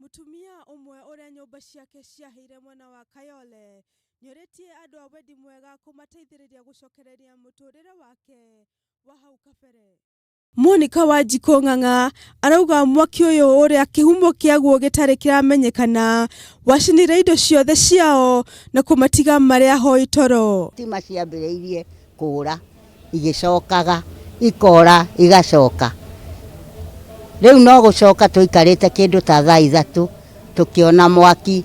Mutumia umwe uria nyumba ciake ciahire mwena wa Kayole nyoretie andu a wendi mwega kumateithiriria gucokereria muturire wake wa hau kabere. Monica Wanjiru ng'ang'a arauga mwaki uyu uria kihumo kiaguo gitari kiramenyekana wacinire indo ciothe ciao na kumatiga maria hoi toro. Tima ciambireirie kura igicokaga ikora igacoka. Riu no gucoka tuikarite kindu ta thaa 3 tukiona mwaki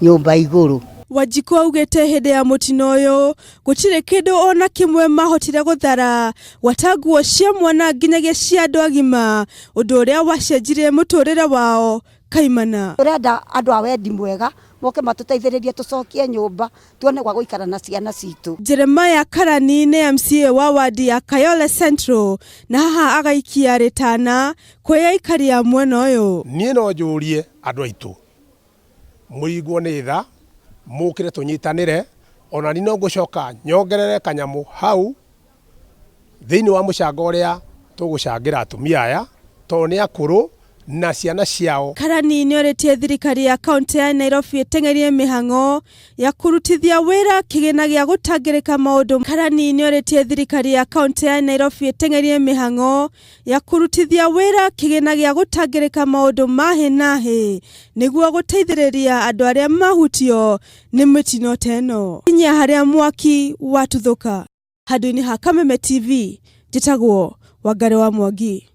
nyumba iguru. Wanjiru augite hindi ya mutino uyu gutire kindu ona kimwe mahotire guthara watanguo cia mwana nginyagia cia andu agima undu uria wacenjirie muturire wao kaimana. Turenda andu a wendi mwega moke matuteithiririe tucokie nyumba tuone gwa guikara na ciana citu. Jeremiah Karani ni MCA wa wadi ya Kayole Central na haha agaikia ritana kweyaikaria mwena uyu. Nie no njurie andu aitu muigwo ni tha mukire tunyitanire ona ni no gucoka nyongerere kanyamu hau thiini wa mucango uria tugucangira atumia aya to ni akuru na ciana ciao. Karani nyoretie thirikari ya kaunti ya Nairobi tengerie mihango ya kurutithia wira kigina gia gutangirika maundu. Karani nyoretie thirikari ya kaunti ya Nairobi tengerie mihango ya kurutithia wira kigina gia gutangirika maundu mahi nahi niguo guteithiriria andu aria mahutio ni mitino teno. Inya haria mwaki watuthuka. Handũ-inĩ ha Kameme TV njitagwo Wanjiru wa Mwangi.